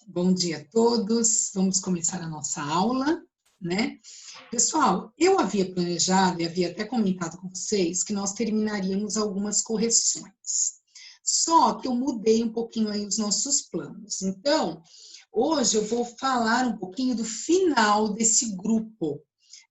Bom dia a todos. Vamos começar a nossa aula, né? Pessoal, eu havia planejado e havia até comentado com vocês que nós terminaríamos algumas correções. Só que eu mudei um pouquinho aí os nossos planos. Então, hoje eu vou falar um pouquinho do final desse grupo,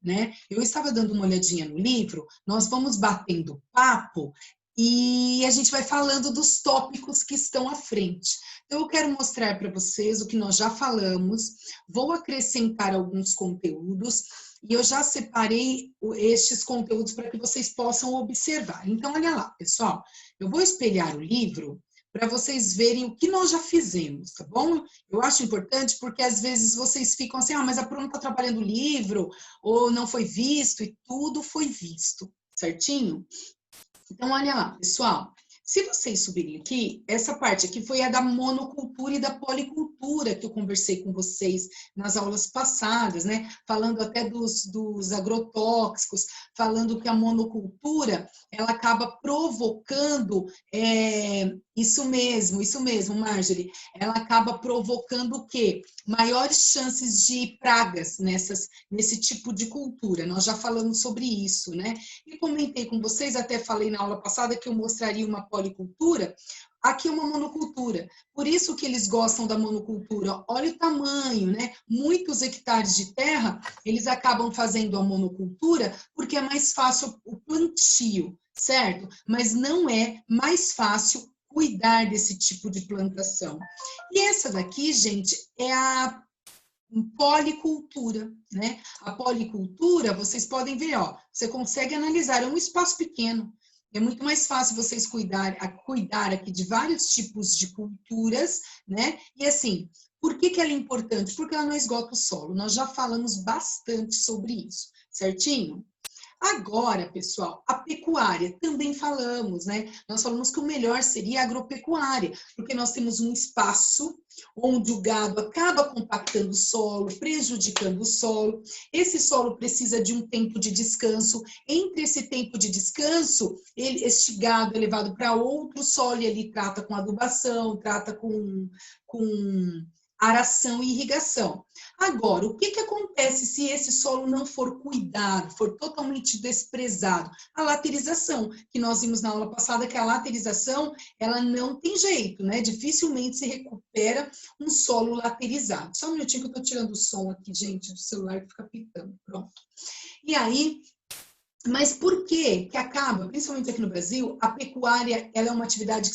né? Eu estava dando uma olhadinha no livro, nós vamos batendo papo e a gente vai falando dos tópicos que estão à frente. Então, eu quero mostrar para vocês o que nós já falamos, vou acrescentar alguns conteúdos e eu já separei estes conteúdos para que vocês possam observar. Então, olha lá, pessoal, eu vou espelhar o livro para vocês verem o que nós já fizemos, tá bom? Eu acho importante porque às vezes vocês ficam assim, mas a Bruna está trabalhando o livro, ou não foi visto, e tudo foi visto, certinho? Então, olha lá, pessoal, se vocês subirem aqui, essa parte aqui foi a da monocultura e da policultura que eu conversei com vocês nas aulas passadas, né? Falando até dos agrotóxicos, falando que a monocultura, ela acaba provocando, isso mesmo, Marjorie, ela acaba provocando o quê? Maiores chances de pragas nesse tipo de cultura. Nós já falamos sobre isso, né? E comentei com vocês, até falei na aula passada que eu mostraria uma policultura, aqui é uma monocultura. Por isso que eles gostam da monocultura. Olha o tamanho, né? Muitos hectares de terra, eles acabam fazendo a monocultura porque é mais fácil o plantio, certo? Mas não é mais fácil cuidar desse tipo de plantação. E essa daqui, gente, é a policultura, né? A policultura, vocês podem ver, ó, você consegue analisar, é um espaço pequeno. É muito mais fácil vocês cuidar aqui de vários tipos de culturas, né? E assim, por que ela é importante? Porque ela não esgota o solo. Nós já falamos bastante sobre isso, certinho? Agora, pessoal, a pecuária, também falamos, né? Nós falamos que o melhor seria a agropecuária, porque nós temos um espaço onde o gado acaba compactando o solo, prejudicando o solo. Esse solo precisa de um tempo de descanso. Entre esse tempo de descanso, este gado é levado para outro solo e ele trata com adubação, trata com aração e irrigação. Agora, o que acontece se esse solo não for cuidado, for totalmente desprezado? A laterização, que nós vimos na aula passada, que a laterização, ela não tem jeito, né? Dificilmente se recupera um solo laterizado. Só um minutinho que eu estou tirando o som aqui, gente, do celular que fica pitando. Pronto. E aí, mas por que acaba, principalmente aqui no Brasil, a pecuária, ela é uma atividade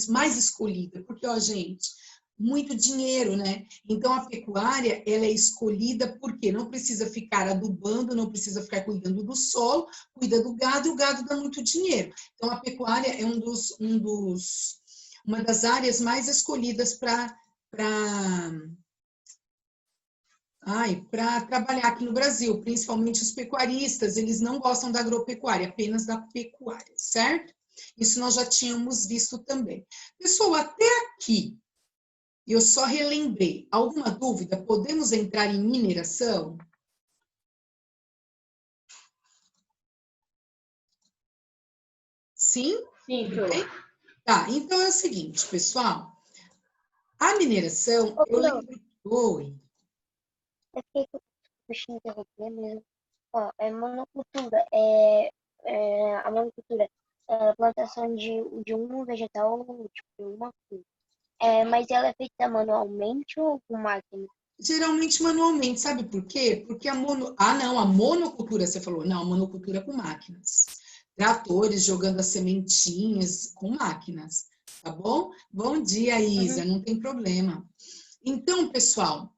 mais escolhida? Porque, ó, gente, muito dinheiro, né? Então, a pecuária, ela é escolhida porque não precisa ficar adubando, não precisa ficar cuidando do solo, cuida do gado, e o gado dá muito dinheiro. Então, a pecuária é uma das áreas mais escolhidas para trabalhar aqui no Brasil, principalmente os pecuaristas, eles não gostam da agropecuária, apenas da pecuária, certo? Isso nós já tínhamos visto também. Pessoal, até aqui, eu só relembrei. Alguma dúvida? Podemos entrar em mineração? Sim? Sim, Tá, então é o seguinte, pessoal. A mineração, eu lembro... Oi. Eu fiquei puxando interromper mesmo. Ó, monocultura. A monocultura é a plantação de um vegetal, tipo, uma fruta. Mas ela é feita manualmente ou com máquina? Geralmente manualmente, sabe por quê? Porque a monocultura, você falou. Não, a monocultura com máquinas. Tratores jogando as sementinhas com máquinas, tá bom? Bom dia, Isa, não tem problema. Então, pessoal,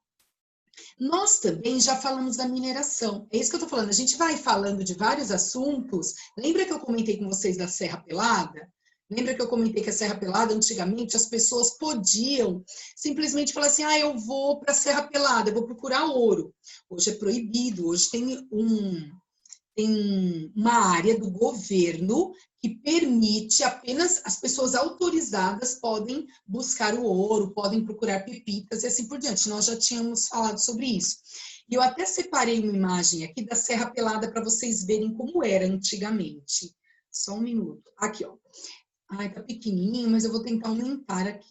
nós também já falamos da mineração. É isso que eu tô falando. A gente vai falando de vários assuntos. Lembra que eu comentei com vocês da Serra Pelada? Lembra que eu comentei que a Serra Pelada, antigamente, as pessoas podiam simplesmente falar assim, eu vou para a Serra Pelada, eu vou procurar ouro. Hoje é proibido, hoje tem uma área do governo que permite apenas as pessoas autorizadas podem buscar o ouro, podem procurar pepitas e assim por diante. Nós já tínhamos falado sobre isso. E eu até separei uma imagem aqui da Serra Pelada para vocês verem como era antigamente. Só um minuto. Aqui, ó. Tá pequenininho, mas eu vou tentar aumentar aqui.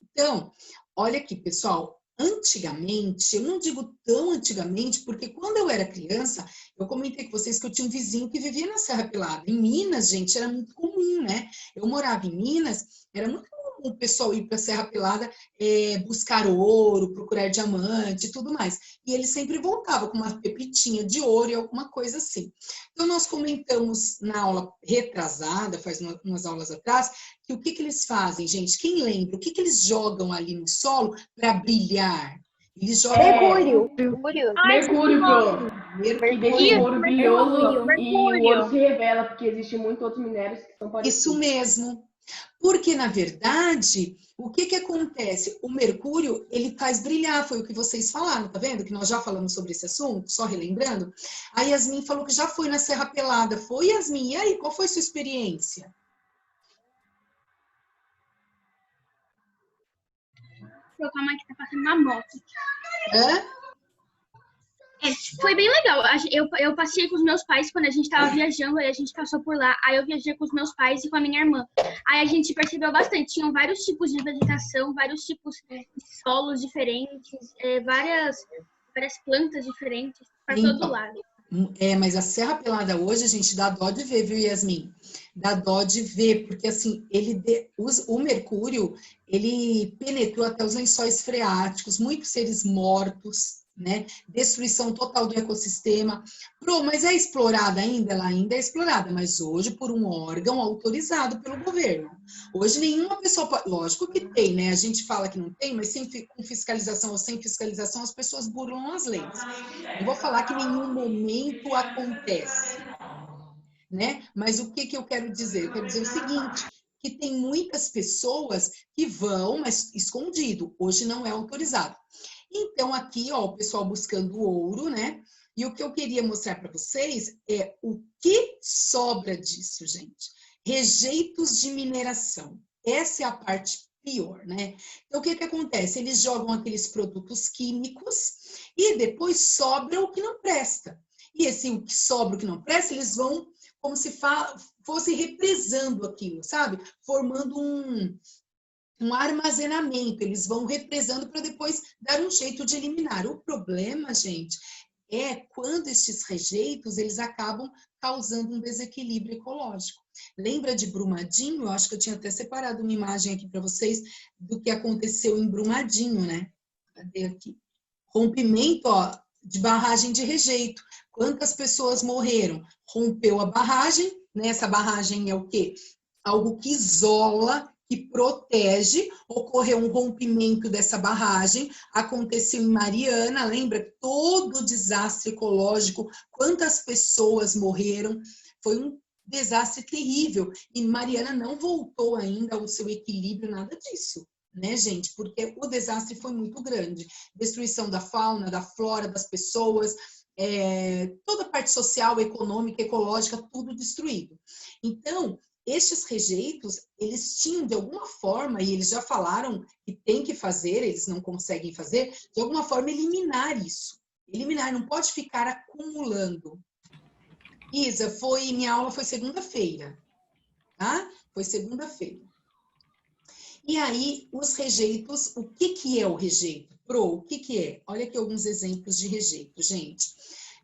Então, olha aqui, pessoal. antigamente, eu não digo tão antigamente, porque quando eu era criança, eu comentei com vocês que eu tinha um vizinho que vivia na Serra Pelada. Em Minas, gente, era muito comum, né? Eu morava em Minas, era muito comum o pessoal ir para a Serra Pelada buscar ouro, procurar diamante e tudo mais. E ele sempre voltava com uma pepitinha de ouro e alguma coisa assim. Então, nós comentamos na aula retrasada, faz umas aulas atrás, que o que eles fazem, gente? Quem lembra? O que eles jogam ali no solo para brilhar? Eles jogam Mercúrio. Mercúrio, que deixa o ouro brilhoso Mercúrio. e o ouro se revela, porque existem muitos outros minérios que são parecidos. Isso mesmo. Porque, na verdade, o que acontece? O mercúrio, ele faz brilhar, foi o que vocês falaram, tá vendo? Que nós já falamos sobre esse assunto, só relembrando. A Yasmin falou que já foi na Serra Pelada. Foi, Yasmin? E aí, qual foi sua experiência? Calma que tá passando uma moto. Hã? Foi bem legal. Eu passei com os meus pais quando a gente tava viajando, aí a gente passou por lá. Aí eu viajei com os meus pais e com a minha irmã. Aí a gente percebeu bastante. Tinham vários tipos de vegetação, vários tipos de solos diferentes, várias plantas diferentes para todo lado. Mas a Serra Pelada hoje, a gente dá dó de ver, viu, Yasmin? Dá dó de ver, porque assim, o mercúrio, ele penetrou até os lençóis freáticos, muitos seres mortos, né? Destruição total do ecossistema. Mas é explorada ainda? Ela ainda é explorada, mas hoje por um órgão autorizado pelo governo. Hoje nenhuma pessoa pode... Lógico que tem, né? A gente fala que não tem, mas com fiscalização ou sem fiscalização, as pessoas burlam as leis. Não vou falar que em nenhum momento acontece, né? Mas o que eu quero dizer? Eu quero dizer o seguinte, que tem muitas pessoas que vão, mas escondido. Hoje não é autorizado. Então, aqui, ó, o pessoal buscando ouro, né? E o que eu queria mostrar para vocês é o que sobra disso, gente. Rejeitos de mineração. Essa é a parte pior, né? Então, o que acontece? Eles jogam aqueles produtos químicos e depois sobra o que não presta. E o que sobra, o que não presta, eles vão como se fosse represando aquilo, sabe? Formando um armazenamento, eles vão represando para depois dar um jeito de eliminar. O problema, gente, é quando esses rejeitos, eles acabam causando um desequilíbrio ecológico. Lembra de Brumadinho? Eu acho que eu tinha até separado uma imagem aqui para vocês do que aconteceu em Brumadinho, né? Cadê aqui? Rompimento, ó, de barragem de rejeito. Quantas pessoas morreram? Rompeu a barragem, né? Essa barragem é o quê? Algo que isola, que protege, ocorreu um rompimento dessa barragem, aconteceu em Mariana, lembra? Todo o desastre ecológico, quantas pessoas morreram, foi um desastre terrível, e Mariana não voltou ainda ao seu equilíbrio, nada disso, né, gente? Porque o desastre foi muito grande, destruição da fauna, da flora, das pessoas, toda a parte social, econômica, ecológica, tudo destruído. Então, estes rejeitos, eles tinham de alguma forma, e eles já falaram que tem que fazer, eles não conseguem fazer, de alguma forma eliminar isso. Eliminar, não pode ficar acumulando. Isa, minha aula foi segunda-feira, tá? Foi segunda-feira. E aí, os rejeitos, o que é o rejeito? O que é? Olha aqui alguns exemplos de rejeito, gente.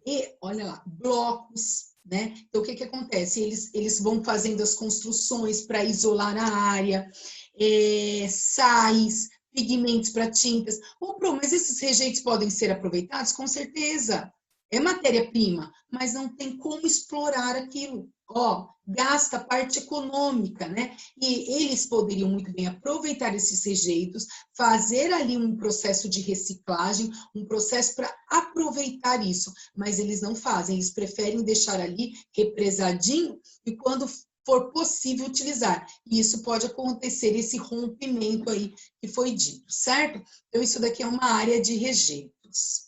E, olha lá, blocos, né? Então, o que acontece? Eles vão fazendo as construções para isolar a área, sais, pigmentos para tintas. Mas esses rejeitos podem ser aproveitados? Com certeza. É matéria-prima, mas não tem como explorar aquilo. Ó, gasta a parte econômica, né? E eles poderiam muito bem aproveitar esses rejeitos, fazer ali um processo de reciclagem, um processo para aproveitar isso, mas eles não fazem, eles preferem deixar ali represadinho e quando for possível utilizar. E isso pode acontecer, esse rompimento aí que foi dito, certo? Então, isso daqui é uma área de rejeitos.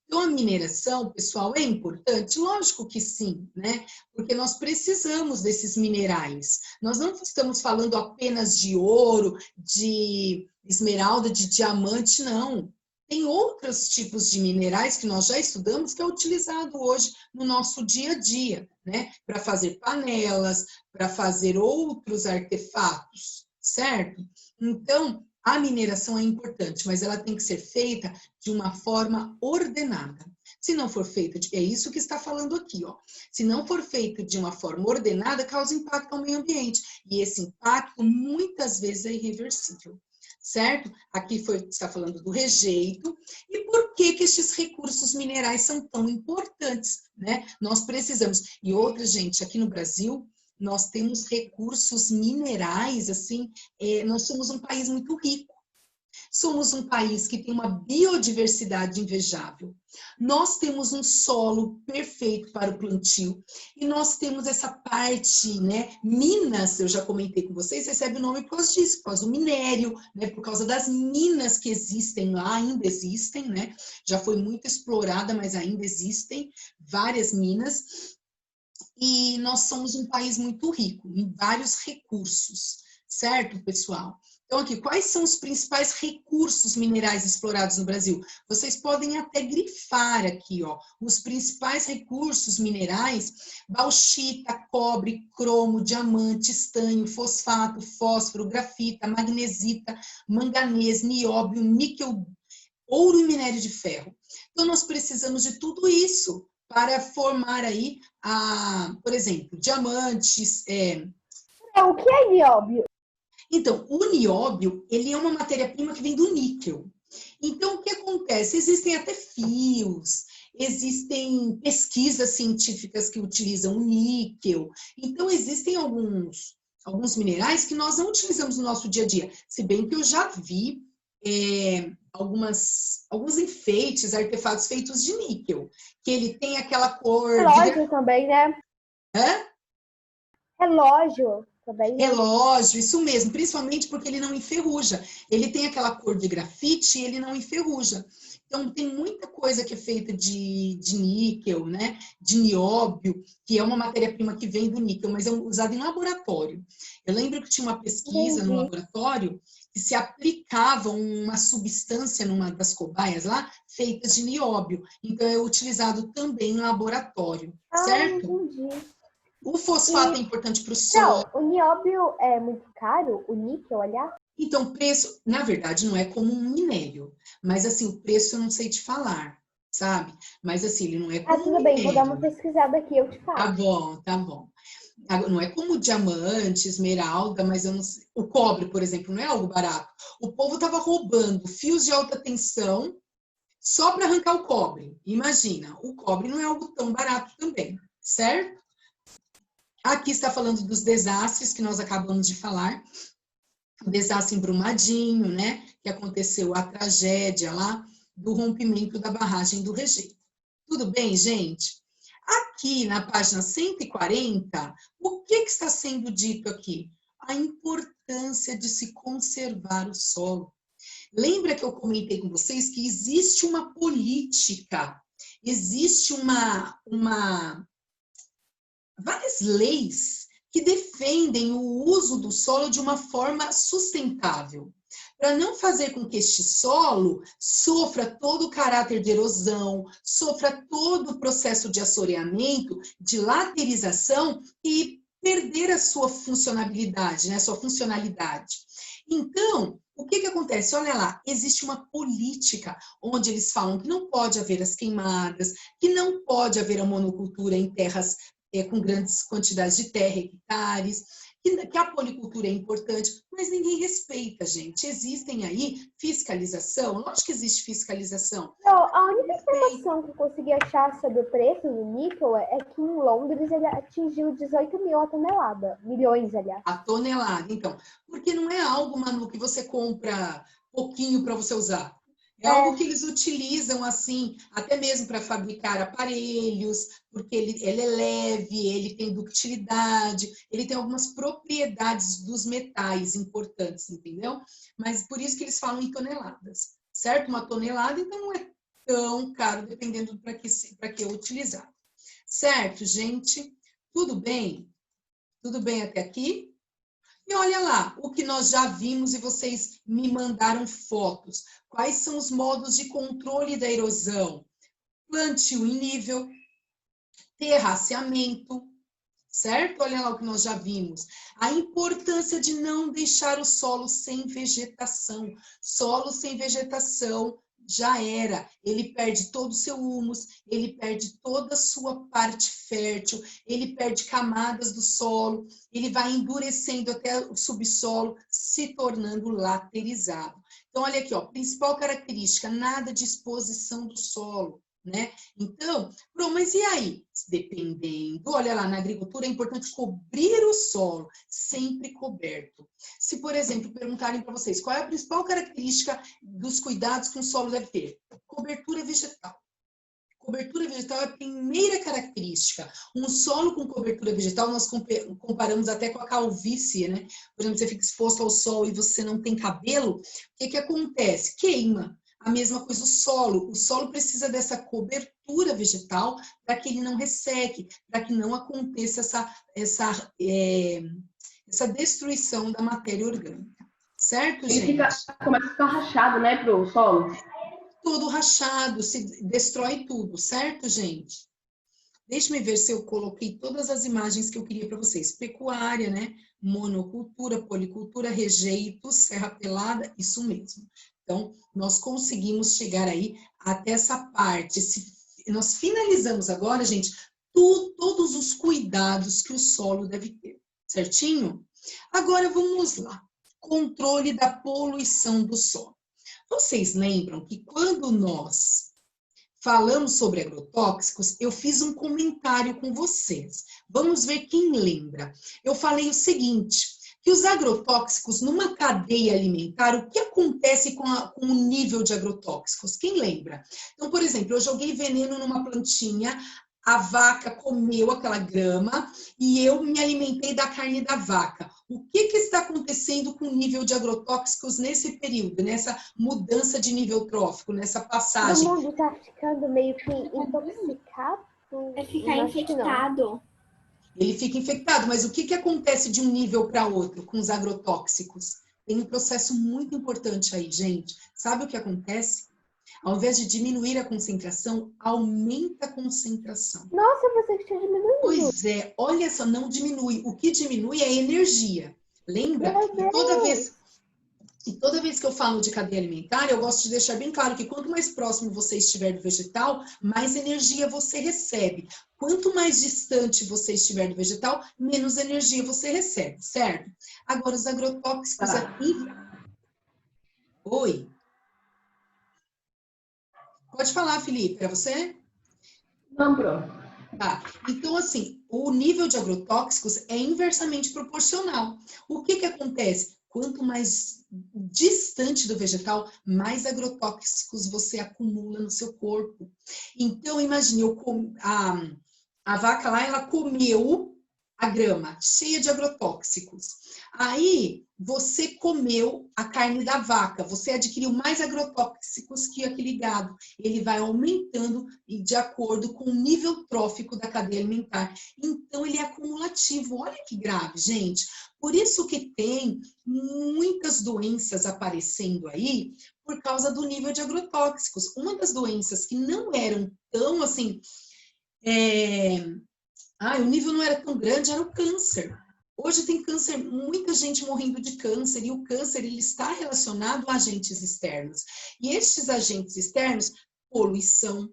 Então, a mineração, pessoal, é importante? Lógico que sim, né? Porque nós precisamos desses minerais. Nós não estamos falando apenas de ouro, de esmeralda, de diamante, não. Tem outros tipos de minerais que nós já estudamos que é utilizado hoje no nosso dia a dia, né? Para fazer panelas, para fazer outros artefatos, certo? Então, A mineração é importante, mas ela tem que ser feita de uma forma ordenada. Se não for feita, é isso que está falando aqui, ó. Se não for feito de uma forma ordenada, causa impacto ao meio ambiente. E esse impacto, muitas vezes, é irreversível, certo? Aqui está falando do rejeito. E por que que estes recursos minerais são tão importantes, né? Nós precisamos. E outra, gente, aqui no Brasil, nós temos recursos minerais, assim, nós somos um país muito rico. Somos um país que tem uma biodiversidade invejável. Nós temos um solo perfeito para o plantio. E nós temos essa parte, né? Minas, eu já comentei com vocês, recebe o nome por causa disso, por causa do minério, né? Por causa das minas que existem lá, ainda existem, né? Já foi muito explorada, mas ainda existem várias minas. E nós somos um país muito rico em vários recursos, certo, pessoal? Então, aqui, quais são os principais recursos minerais explorados no Brasil? Vocês podem até grifar aqui, ó, os principais recursos minerais: bauxita, cobre, cromo, diamante, estanho, fosfato, fósforo, grafita, magnesita, manganês, nióbio, níquel, ouro e minério de ferro. Então, nós precisamos de tudo isso para formar aí, por exemplo, diamantes. O que é nióbio? Então, o nióbio, ele é uma matéria-prima que vem do níquel. Então, o que acontece? Existem até fios, existem pesquisas científicas que utilizam o níquel. Então, existem alguns minerais que nós não utilizamos no nosso dia a dia. Se bem que eu já vi alguns enfeites, artefatos feitos de níquel, que ele tem aquela cor... Relógio também, né? Hã? Relógio também. Relógio, isso mesmo, principalmente porque ele não enferruja. Ele tem aquela cor de grafite e ele não enferruja. Então, tem muita coisa que é feita de níquel, né? De nióbio, que é uma matéria-prima que vem do níquel, mas é usada em laboratório. Eu lembro que tinha uma pesquisa no laboratório que se aplicava uma substância numa das cobaias lá, feita de nióbio. Então, é utilizado também em laboratório, certo? Entendi. O fosfato é importante para o solo. Não, o nióbio é muito caro, o níquel, aliás. Então, o preço, na verdade, não é como um minério. Mas, assim, o preço eu não sei te falar, sabe? Mas, assim, ele não é como tudo um bem, minério. vou dar uma pesquisada aqui, eu te falo. Tá bom, tá bom. Não é como diamante, esmeralda, mas eu não sei. O cobre, por exemplo, não é algo barato. O povo estava roubando fios de alta tensão só para arrancar o cobre. Imagina, o cobre não é algo tão barato também, certo? Aqui está falando dos desastres que nós acabamos de falar. O desastre em Brumadinho, né? Que aconteceu a tragédia lá do rompimento da barragem do Rejeito. Tudo bem, gente? Aqui na página 140, o que está sendo dito aqui? A importância de se conservar o solo. Lembra que eu comentei com vocês que existe uma política, existe várias leis que defendem o uso do solo de uma forma sustentável, para não fazer com que este solo sofra todo o caráter de erosão, sofra todo o processo de assoreamento, de laterização e perder a sua funcionalidade, né, sua funcionalidade. Então, o que acontece? Olha lá, existe uma política onde eles falam que não pode haver as queimadas, que não pode haver a monocultura em terras com grandes quantidades de terra, hectares, que a policultura é importante, mas ninguém respeita, gente. Existem aí fiscalização? Lógico que existe fiscalização. Não, a única informação que eu consegui achar sobre o preço do níquel é que em Londres ele atingiu 18 mil a tonelada. Milhões, aliás. A tonelada, então. Porque não é algo, Manu, que você compra pouquinho para você usar. É algo que eles utilizam, assim, até mesmo para fabricar aparelhos, porque ele é leve, ele tem ductilidade, ele tem algumas propriedades dos metais importantes, entendeu? Mas por isso que eles falam em toneladas, certo? Uma tonelada, então, não é tão caro, dependendo para que é utilizado. Certo, gente? Tudo bem? Tudo bem até aqui? E olha lá, o que nós já vimos e vocês me mandaram fotos. Quais são os modos de controle da erosão? Plantio em nível, terraceamento, certo? Olha lá o que nós já vimos. A importância de não deixar o solo sem vegetação. Solo sem vegetação já era. Ele perde todo o seu humus, ele perde toda a sua parte fértil, ele perde camadas do solo, ele vai endurecendo até o subsolo, se tornando laterizado. Então, olha aqui, ó, principal característica, nada de exposição do solo. Né? Então, mas e aí? Dependendo, olha lá, na agricultura é importante cobrir o solo, sempre coberto. Se, por exemplo, perguntarem para vocês qual é a principal característica dos cuidados que um solo deve ter? Cobertura vegetal. Cobertura vegetal é a primeira característica. Um solo com cobertura vegetal, nós comparamos até com a calvície, né? Por exemplo, você fica exposto ao sol e você não tem cabelo, o que que acontece? Queima. A mesma coisa o solo precisa dessa cobertura vegetal para que ele não resseque, para que não aconteça essa destruição da matéria orgânica, certo, gente? Começa a ficar rachado, né, pro solo? Todo rachado, se destrói tudo, certo, gente? Deixa-me ver se eu coloquei todas as imagens que eu queria para vocês. Pecuária, né? Monocultura, policultura, rejeitos, serra pelada, isso mesmo. Então, nós conseguimos chegar aí até essa parte. Nós finalizamos agora, gente, todos os cuidados que o solo deve ter, certinho? Agora, vamos lá. Controle da poluição do solo. Vocês lembram que quando nós falamos sobre agrotóxicos, eu fiz um comentário com vocês. Vamos ver quem lembra. Eu falei o seguinte, que os agrotóxicos, numa cadeia alimentar, o que acontece com o nível de agrotóxicos? Quem lembra? Então, por exemplo, eu joguei veneno numa plantinha, a vaca comeu aquela grama e eu me alimentei da carne da vaca. O que está acontecendo com o nível de agrotóxicos nesse período, nessa mudança de nível trófico, nessa passagem? O mundo está ficando meio que intoxicado. Vai ficar infectado. Ele fica infectado, mas o que acontece de um nível para outro com os agrotóxicos? Tem um processo muito importante aí, gente. Sabe o que acontece? Ao invés de diminuir a concentração, aumenta a concentração. Nossa, você que está diminuindo. Pois é, olha só, não diminui. O que diminui é a energia. Lembra? E toda vez que eu falo de cadeia alimentar, eu gosto de deixar bem claro que quanto mais próximo você estiver do vegetal, mais energia você recebe. Quanto mais distante você estiver do vegetal, menos energia você recebe, certo? Agora, os agrotóxicos... Oi? Pode falar, Felipe, é você? Não, pronto. Tá. Então, assim, o nível de agrotóxicos é inversamente proporcional. O que acontece? Quanto mais distante do vegetal, mais agrotóxicos você acumula no seu corpo. Então, imagine, a vaca lá, ela comeu a grama, cheia de agrotóxicos. Aí, você comeu a carne da vaca, você adquiriu mais agrotóxicos que aquele gado. Ele vai aumentando de acordo com o nível trófico da cadeia alimentar. Então, ele é acumulativo. Olha que grave, gente. Por isso que tem muitas doenças aparecendo aí por causa do nível de agrotóxicos. Uma das doenças que não eram tão assim... o nível não era tão grande, era o câncer. Hoje tem câncer, muita gente morrendo de câncer, e o câncer ele está relacionado a agentes externos. E estes agentes externos, poluição,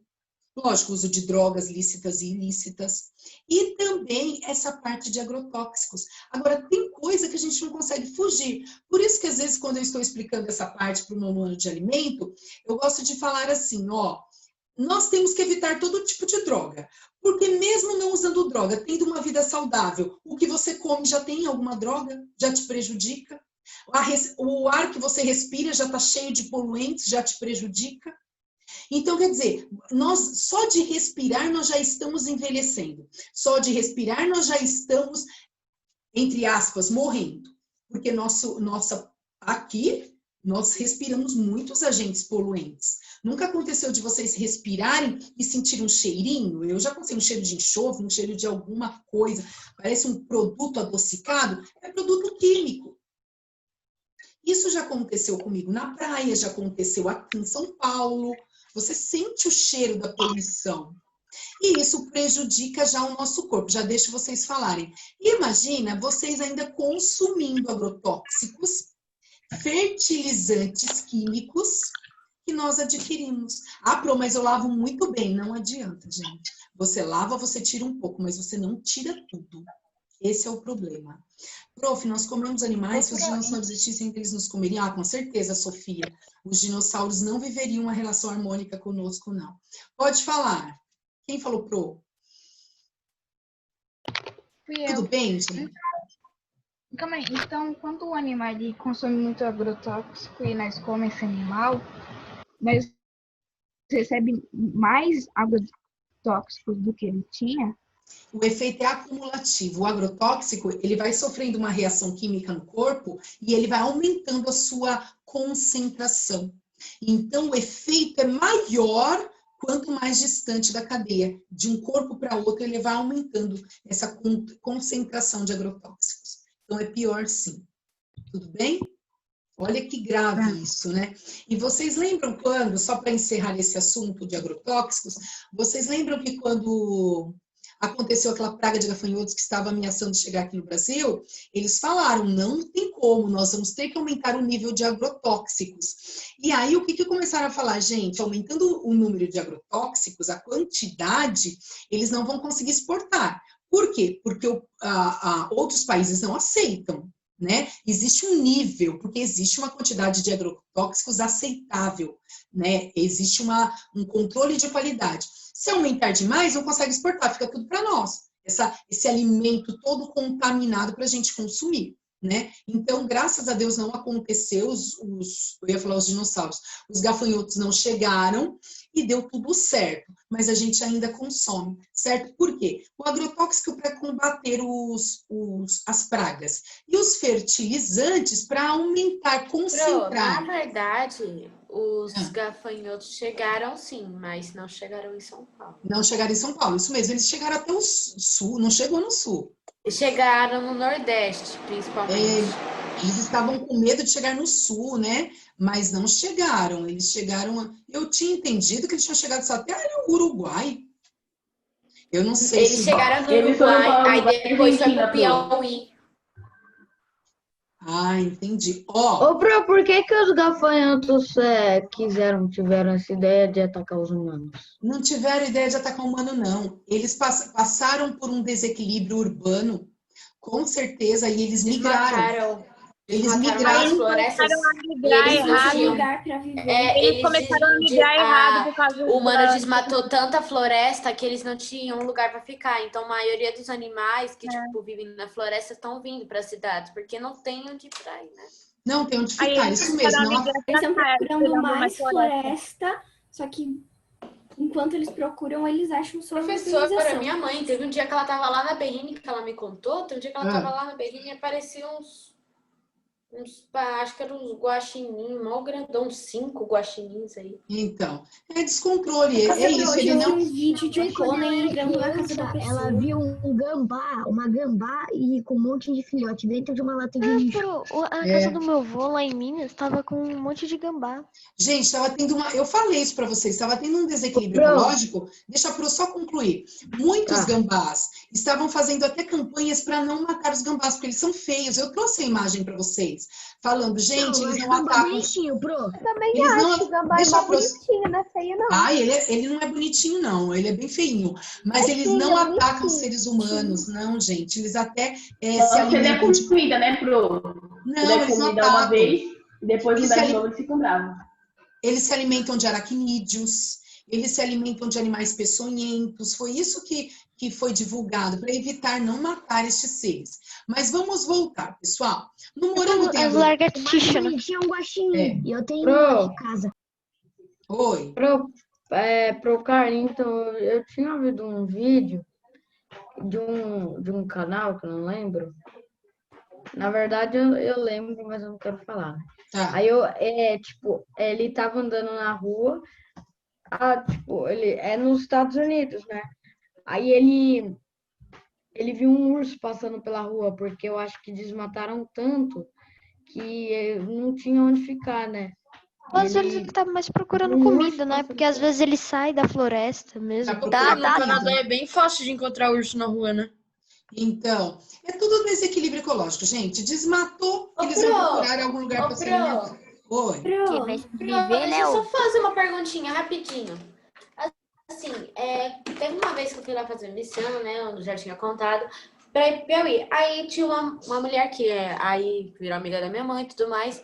lógico, uso de drogas lícitas e ilícitas, e também essa parte de agrotóxicos. Agora, tem coisa que a gente não consegue fugir. Por isso que, às vezes, quando eu estou explicando essa parte para o meu ano de alimento, eu gosto de falar assim, ó, nós temos que evitar todo tipo de droga, porque mesmo não usando droga, tendo uma vida saudável, o que você come já tem alguma droga, já te prejudica. O ar que você respira já está cheio de poluentes, já te prejudica. Então, quer dizer, só de respirar nós já estamos envelhecendo. Só de respirar nós já estamos, entre aspas, morrendo. Porque aqui nós respiramos muitos agentes poluentes. Nunca aconteceu de vocês respirarem e sentir um cheirinho? Eu já consegui um cheiro de enxofre, um cheiro de alguma coisa. Parece um produto adocicado. É produto químico. Isso já aconteceu comigo na praia, já aconteceu aqui em São Paulo. Você sente o cheiro da poluição. E isso prejudica já o nosso corpo, já deixo vocês falarem. Imagina vocês ainda consumindo agrotóxicos, fertilizantes químicos que nós adquirimos. Ah, Pro, mas eu lavo muito bem. Não adianta, gente. Você lava, você tira um pouco, mas você não tira tudo. Esse é o problema. Prof, nós comemos animais, se os dinossauros existissem, eles nos comeriam? Ah, com certeza, Sofia. Os dinossauros não viveriam uma relação harmônica conosco, não. Pode falar. Quem falou Pro? Fui Tudo eu. bem, gente? Calma aí. Então, quando o animal ele consome muito agrotóxico e nós comemos esse animal, nós recebemos mais agrotóxicos do que ele tinha? O efeito é acumulativo. O agrotóxico, ele vai sofrendo uma reação química no corpo e ele vai aumentando a sua concentração. Então, o efeito é maior quanto mais distante da cadeia. De um corpo para outro, ele vai aumentando essa concentração de agrotóxicos. Então, é pior sim. Tudo bem? Olha que grave isso, né? E vocês lembram quando, só para encerrar esse assunto de agrotóxicos, vocês lembram que quando aconteceu aquela praga de gafanhotos que estava ameaçando chegar aqui no Brasil, eles falaram, não tem como, nós vamos ter que aumentar o nível de agrotóxicos. E aí, o que começaram a falar? Gente, aumentando o número de agrotóxicos, a quantidade, eles não vão conseguir exportar. Por quê? Porque outros países não aceitam, né? Existe um nível, porque existe uma quantidade de agrotóxicos aceitável, né? Existe um controle de qualidade. Se aumentar demais, não consegue exportar, fica tudo para nós. Esse alimento todo contaminado para a gente consumir, né? Então, graças a Deus, não aconteceu, eu ia falar os dinossauros, os gafanhotos não chegaram e deu tudo certo, mas a gente ainda consome, certo? Por quê? O agrotóxico para combater as pragas e os fertilizantes para aumentar, concentrar. Na verdade, os gafanhotos chegaram sim, mas não chegaram em São Paulo. Não chegaram em São Paulo, isso mesmo, eles chegaram até o sul, não chegou no sul. Chegaram no Nordeste, principalmente. Eles estavam com medo de chegar no sul, né? Mas não chegaram. Eles chegaram. Eu tinha entendido que eles tinham chegado só até o Uruguai. Eu não sei Eles se. chegaram no Eles foram Uruguai, para o aí Uruguai e depois foi Argentina, pro Piauí. Ah, entendi. Ó, Ô, Pro, por que os gafanhotos tiveram essa ideia de atacar os humanos? não tiveram ideia de atacar o humano, não. Eles passaram por um desequilíbrio urbano, com certeza, e eles migraram. Eles migraram. as florestas. Migrar Eles não errado. tinham- Lugar pra viver. Eles começaram a migrar errado por causa O humano da- desmatou tanta floresta que eles não tinham lugar para ficar. Então, a maioria dos animais que vivem na floresta estão vindo para as cidades, porque não tem onde ir pra ir, né? Não tem onde Aí ficar, eles isso começaram mesmo. a migrar Eles estão pra cá, procurando pegando mais floresta. floresta, só que enquanto eles procuram, eles acham sua Professora, localização. minha mãe, teve um dia que ela tava lá na Berrine, que ela me contou, teve um dia que ela tava lá na Berrine e apareciam acho que eram uns guaxinim, mal grandão, 5 guaxinins aí. Então, é descontrole, é isso. Ele Eu vi não. um vídeo de um pônei entrando na casa da pessoa. Ela viu uma gambá e com um monte de filhote dentro de uma lata de lixo. A casa do meu avô lá em Minas estava com um monte de gambá. Gente, estava tendo eu falei isso para vocês, estava tendo um desequilíbrio ecológico. Deixa eu só concluir. Muitos gambás estavam fazendo até campanhas para não matar os gambás, porque eles são feios. Eu trouxe a imagem para vocês, falando, gente, eles não atacam. Bonitinho, Pro. Eu também Eles acho não- que o gambá é deixa mó eu pro- bonitinho, não é feio, não. Ah, ele não é bonitinho, não. Ele é bem feinho. Mas eles sim, não é atacam bonitinho. seres humanos, não, gente. Eles até se Você der alimentam de... comida, né, Pro? Não, Você der eles não comida uma atacam. vez e depois Eles não dá se de novo, eles ficam bravos. Eles se alimentam de aracnídeos, eles se alimentam de animais peçonhentos. Foi isso que foi divulgado, para evitar não matar estes seres. Mas vamos voltar, pessoal. No morango tem... As lagartixas, né? Tinha um guaxinim. E eu tenho Pro. um aqui em casa. Oi. Pro Carlinhos, então, eu tinha ouvido um vídeo de um canal, que eu não lembro. Na verdade, eu lembro, mas eu não quero falar, né? Tá. Aí ele tava andando na rua, ele é nos Estados Unidos, né? Aí ele viu um urso passando pela rua, porque eu acho que desmataram tanto que não tinha onde ficar, né? Às vezes ele tá mais procurando comida, né? Porque às vezes ele sai da floresta mesmo. Tá, No tá. Canadá é bem fácil de encontrar urso na rua, né? Então, é tudo desequilíbrio ecológico, gente. Desmatou, Ô, eles vão Pro, procurar algum lugar ô, para se Pro. alimentar. Oi. Quem vai Pro, sobreviver, deixa né? eu só fazer uma perguntinha rapidinho. Assim, teve uma vez que eu fui lá fazer missão, né? Eu já tinha contado, pra ir pro Piauí. Aí tinha uma mulher que aí virou amiga da minha mãe e tudo mais,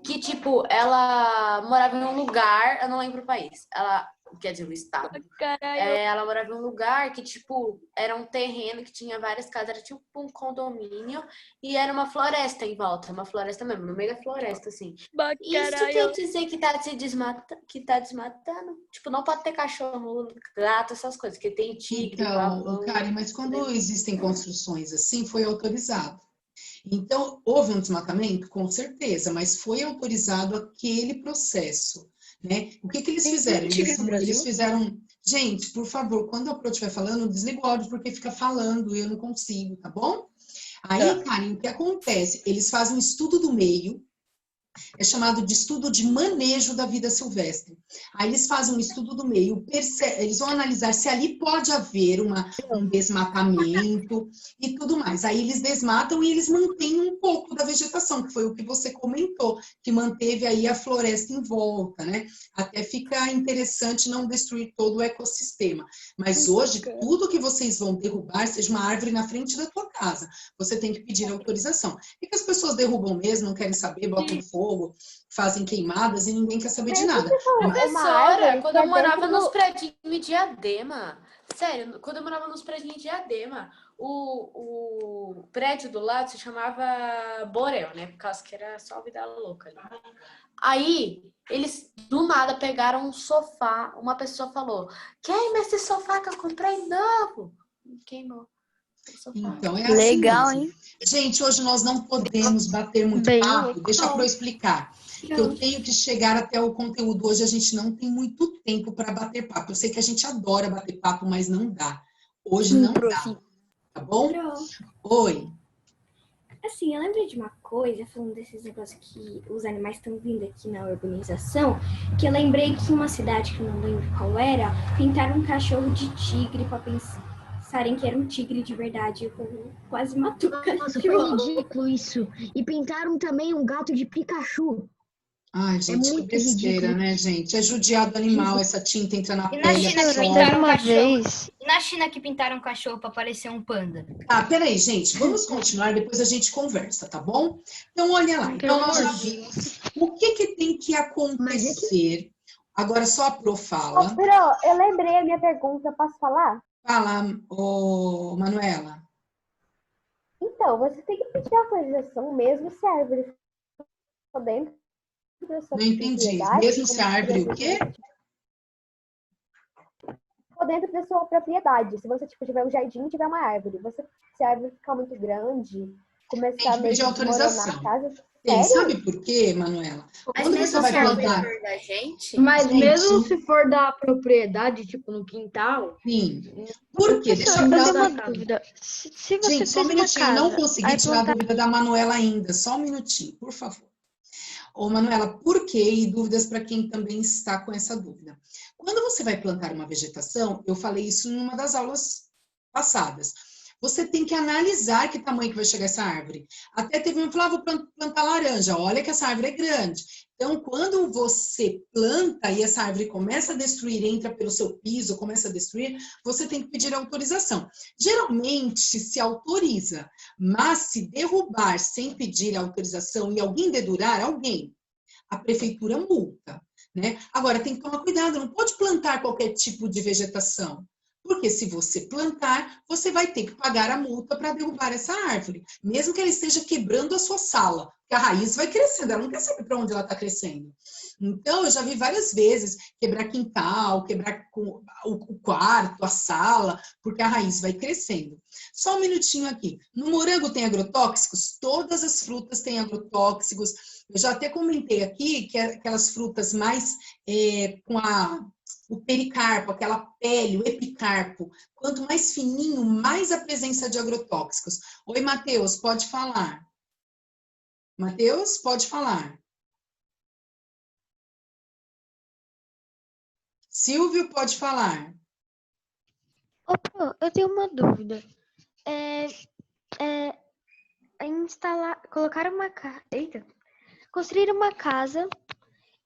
que, tipo, ela morava em um lugar, eu não lembro o país. Ela, quer dizer, o estado. Ela morava em um lugar que, tipo, era um terreno que tinha várias casas, era tipo um condomínio, e era uma floresta em volta, uma floresta mesmo, no meio da floresta, assim. Isso quer dizer que tá desmatando? Tipo, não pode ter cachorro, gato, essas coisas, que tem tigre, Então, pavão. Karen, mas quando existem construções assim, foi autorizado. Então, houve um desmatamento? Com certeza, mas foi autorizado aquele processo, né? O que eles fizeram? Eles fizeram... Gente, por favor, quando a Pro estiver falando, desliga o áudio, porque fica falando e eu não consigo, tá bom? Aí, Karen, o que acontece? Eles fazem um estudo do meio, é chamado de estudo de manejo da vida silvestre. Aí eles fazem um estudo do meio, eles vão analisar se ali pode haver um desmatamento e tudo mais. Aí eles desmatam e eles mantêm um pouco da vegetação, que foi o que você comentou, que manteve aí a floresta em volta, né? Até fica interessante não destruir todo o ecossistema. Mas hoje, tudo que vocês vão derrubar, seja uma árvore na frente da tua casa, você tem que pedir autorização. E que as pessoas derrubam mesmo, não querem saber, botam fogo, fazem queimadas e ninguém quer saber de nada. Professora, quando eu morava nos predinhos de Diadema, sério, quando eu morava nos predinhos de Diadema, o prédio do lado se chamava Borel, né? Por causa que era só vida louca ali. Aí, eles do nada pegaram um sofá, uma pessoa falou, queima esse sofá que eu comprei novo. Queimou. Então, é assim Legal, mesmo. hein? Gente, hoje nós não podemos bater muito Bem papo. Deixa legal. eu explicar. Que eu tenho que chegar até o conteúdo. Hoje a gente não tem muito tempo para bater papo. Eu sei que a gente adora bater papo, mas não dá. Hoje não dá. Tá bom? Oi. Assim, eu lembrei de uma coisa, falando desses negócios que os animais estão vindo aqui na urbanização, que eu lembrei que em uma cidade que eu não lembro qual era, pintaram um cachorro de tigre para pensarem que era um tigre de verdade. Eu quase matou o cachorro. Nossa, foi ridículo isso. E pintaram também um gato de Pikachu. Ai, gente, que muito besteira, ridículo. né, gente? É judiado animal, essa tinta entra na E na pele. China que absorve. pintaram um Uma cachorro. vez. E na China que pintaram um cachorro para parecer um panda. Tá, peraí, gente, vamos continuar, depois a gente conversa, tá bom? Então, olha lá, então nós já vimos o que tem que acontecer. Agora só a Pro fala. Pro, eu lembrei a minha pergunta, posso falar? Fala, ô, Manuela. Então, você tem que pedir autorização mesmo se a árvore for dentro da sua Não entendi. propriedade. Mesmo se a árvore o quê? For dentro da sua propriedade. Se você tiver um jardim e tiver uma árvore, se a árvore ficar muito grande, começar a Tem que pedir autorização. a casa. Tem, Sério? sabe por quê, Manuela? Mas Quando mesmo você vai se a árvore plantar... for da gente... Mas Gente. mesmo se for da propriedade, tipo no quintal, Sim. Por quê? Deixa eu Eu tenho tirar... uma dúvida. Se você Gente, só um fez uma minutinho, eu não casa, consegui aí tirar a dúvida da Manuela ainda. Só um minutinho, por favor. Ô, Manuela, por quê? E dúvidas para quem também está com essa dúvida. Quando você vai plantar uma vegetação, eu falei isso em uma das aulas passadas, você tem que analisar que tamanho que vai chegar essa árvore. Até teve um que falou, vou plantar laranja, olha que essa árvore é grande. Então, quando você planta e essa árvore começa a destruir, entra pelo seu piso, começa a destruir, você tem que pedir autorização. Geralmente se autoriza, mas se derrubar sem pedir autorização e alguém dedurar, a prefeitura multa, né? Agora, tem que tomar cuidado, não pode plantar qualquer tipo de vegetação. Porque se você plantar, você vai ter que pagar a multa para derrubar essa árvore, mesmo que ela esteja quebrando a sua sala, porque a raiz vai crescendo, ela não quer saber para onde ela está crescendo. Então, eu já vi várias vezes quebrar quintal, quebrar o quarto, a sala, porque a raiz vai crescendo. Só um minutinho aqui. No morango tem agrotóxicos? Todas as frutas têm agrotóxicos. Eu já até comentei aqui que aquelas frutas mais com o pericarpo, aquela pele, o epicarpo, quanto mais fininho, mais a presença de agrotóxicos. Oi, Matheus, pode falar. Matheus, pode falar. Silvio, pode falar. Eu tenho uma dúvida. Colocaram uma casa. Eita! Construíram uma casa